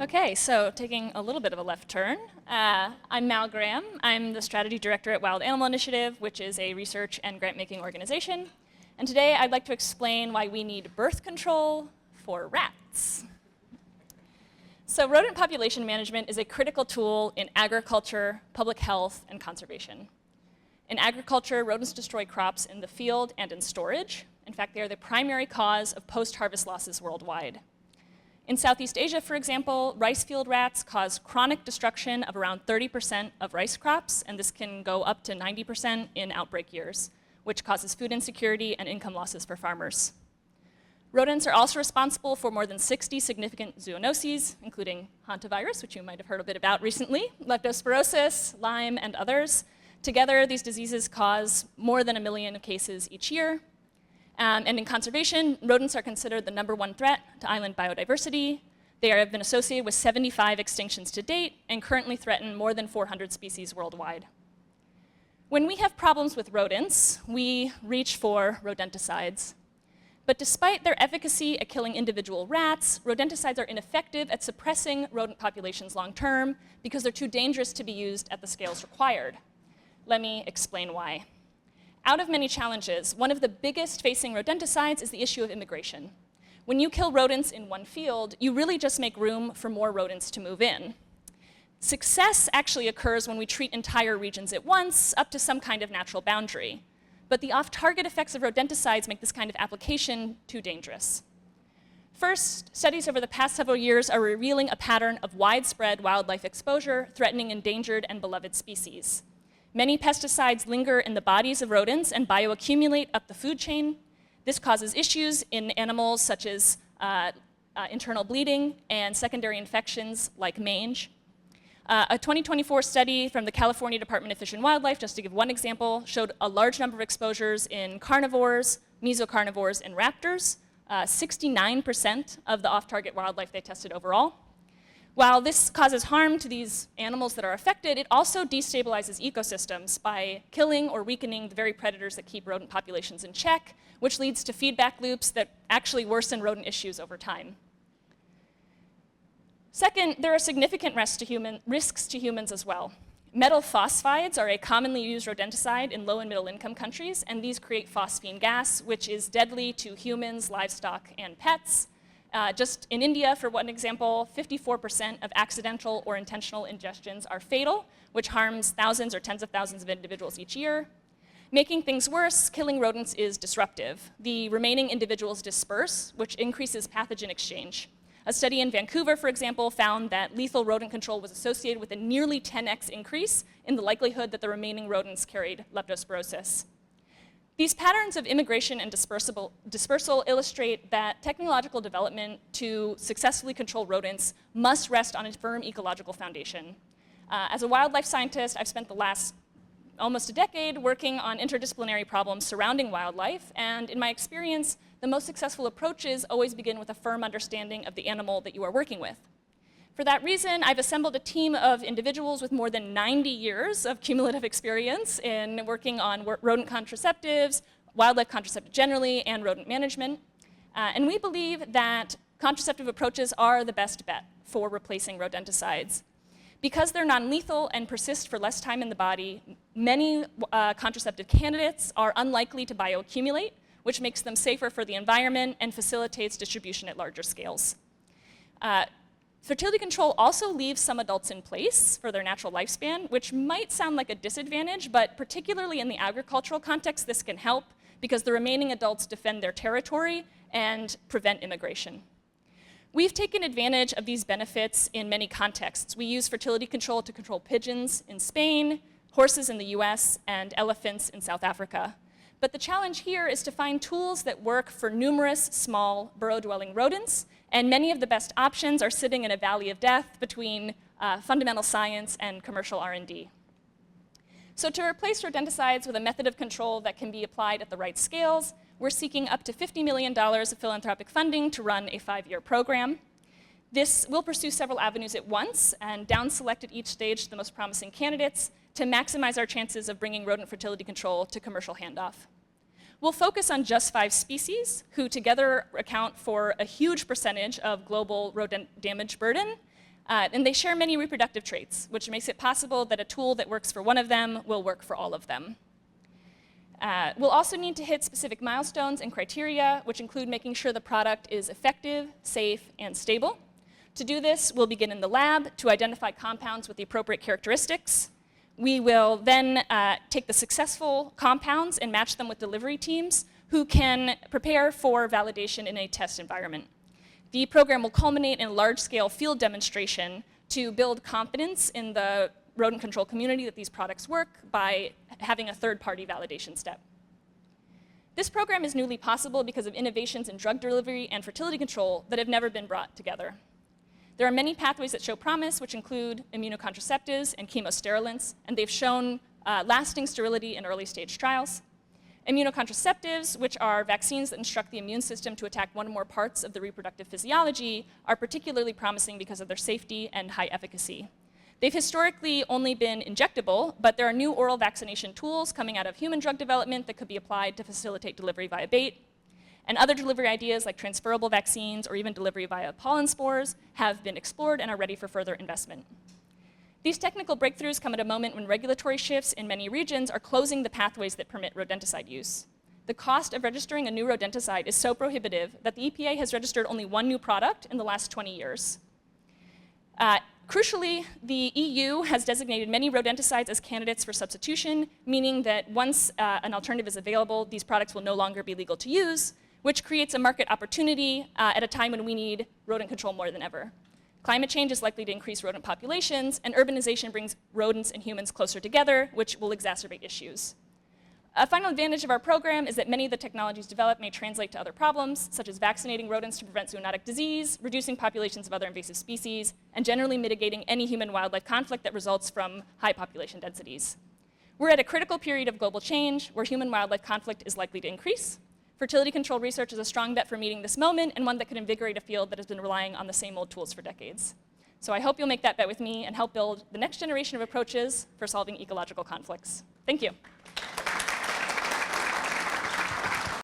Okay, so taking a little bit of a left turn, I'm Mal Graham. I'm the Strategy Director at Wild Animal Initiative, which is a research and grant-making organization. And today I'd like to explain why we need birth control for rats. So rodent population management is a critical tool in agriculture, public health, and conservation. In agriculture, rodents destroy crops in the field and in storage. In fact, they are the primary cause of post-harvest losses worldwide. In Southeast Asia, for example, rice field rats cause chronic destruction of around 30% of rice crops, and this can go up to 90% in outbreak years, which causes food insecurity and income losses for farmers. Rodents are also responsible for more than 60 significant zoonoses, including hantavirus, which you might have heard a bit about recently, leptospirosis, Lyme, and others. Together, these diseases cause more than 1 million cases each year. And in conservation, rodents are considered the #1 threat to island biodiversity. They have been associated with 75 extinctions to date and currently threaten more than 400 species worldwide. When we have problems with rodents, we reach for rodenticides. But despite their efficacy at killing individual rats, rodenticides are ineffective at suppressing rodent populations long term because they're too dangerous to be used at the scales required. Let me explain why. Out of many challenges, one of the biggest facing rodenticides is the issue of immigration. When you kill rodents in one field, you really just make room for more rodents to move in. Success actually occurs when we treat entire regions at once, up to some kind of natural boundary. But the off-target effects of rodenticides make this kind of application too dangerous. First, studies over the past several years are revealing a pattern of widespread wildlife exposure threatening endangered and beloved species. Many pesticides linger in the bodies of rodents and bioaccumulate up the food chain. This causes issues in animals such as internal bleeding and secondary infections like mange. A 2024 study from the California Department of Fish and Wildlife, just to give one example, showed a large number of exposures in carnivores, mesocarnivores, and raptors, 69% of the off-target wildlife they tested overall. While this causes harm to these animals that are affected, it also destabilizes ecosystems by killing or weakening the very predators that keep rodent populations in check, which leads to feedback loops that actually worsen rodent issues over time. Second, there are significant risks to humans as well. Metal phosphides are a commonly used rodenticide in low and middle income countries, and these create phosphine gas, which is deadly to humans, livestock, and pets. Just in India, for one example, 54% of accidental or intentional ingestions are fatal, which harms thousands or tens of thousands of individuals each year. Making things worse, killing rodents is disruptive. The remaining individuals disperse, which increases pathogen exchange. A study in Vancouver, for example, found that lethal rodent control was associated with a nearly 10x increase in the likelihood that the remaining rodents carried leptospirosis. These patterns of immigration and dispersal illustrate that technological development to successfully control rodents must rest on a firm ecological foundation. As a wildlife scientist, I've spent the last almost a decade working on interdisciplinary problems surrounding wildlife, and in my experience, the most successful approaches always begin with a firm understanding of the animal that you are working with. For that reason, I've assembled a team of individuals with more than 90 years of cumulative experience in working on rodent contraceptives, wildlife contraceptives generally, and rodent management. And we believe that contraceptive approaches are the best bet for replacing rodenticides. Because they're non-lethal and persist for less time in the body, many contraceptive candidates are unlikely to bioaccumulate, which makes them safer for the environment and facilitates distribution at larger scales. Fertility control also leaves some adults in place for their natural lifespan, which might sound like a disadvantage, but particularly in the agricultural context, this can help because the remaining adults defend their territory and prevent immigration. We've taken advantage of these benefits in many contexts. We use fertility control to control pigeons in Spain, horses in the US, and elephants in South Africa. But the challenge here is to find tools that work for numerous small burrow-dwelling rodents, and many of the best options are sitting in a valley of death between fundamental science and commercial R&D. So to replace rodenticides with a method of control that can be applied at the right scales, we're seeking up to $50 million of philanthropic funding to run a 5-year program. This will pursue several avenues at once and down-select at each stage the most promising candidates to maximize our chances of bringing rodent fertility control to commercial handoff. We'll focus on just 5 species, who together account for a huge percentage of global rodent damage burden. And they share many reproductive traits, which makes it possible that a tool that works for one of them will work for all of them. We'll also need to hit specific milestones and criteria, which include making sure the product is effective, safe, and stable. To do this, we'll begin in the lab to identify compounds with the appropriate characteristics. We will then take the successful compounds and match them with delivery teams who can prepare for validation in a test environment. The program will culminate in a large-scale field demonstration to build confidence in the rodent control community that these products work by having a third-party validation step. This program is newly possible because of innovations in drug delivery and fertility control that have never been brought together. There are many pathways that show promise, which include immunocontraceptives and chemosterilants, and they've shown lasting sterility in early-stage trials. Immunocontraceptives, which are vaccines that instruct the immune system to attack one or more parts of the reproductive physiology, are particularly promising because of their safety and high efficacy. They've historically only been injectable, but there are new oral vaccination tools coming out of human drug development that could be applied to facilitate delivery via bait. And other delivery ideas like transferable vaccines or even delivery via pollen spores have been explored and are ready for further investment. These technical breakthroughs come at a moment when regulatory shifts in many regions are closing the pathways that permit rodenticide use. The cost of registering a new rodenticide is so prohibitive that the EPA has registered only one new product in the last 20 years. Crucially, the EU has designated many rodenticides as candidates for substitution, meaning that once an alternative is available, these products will no longer be legal to use, which creates a market opportunity at a time when we need rodent control more than ever. Climate change is likely to increase rodent populations, and urbanization brings rodents and humans closer together, which will exacerbate issues. A final advantage of our program is that many of the technologies developed may translate to other problems, such as vaccinating rodents to prevent zoonotic disease, reducing populations of other invasive species, and generally mitigating any human-wildlife conflict that results from high population densities. We're at a critical period of global change where human-wildlife conflict is likely to increase. Fertility control research is a strong bet for meeting this moment and one that could invigorate a field that has been relying on the same old tools for decades. So I hope you'll make that bet with me and help build the next generation of approaches for solving ecological conflicts. Thank you.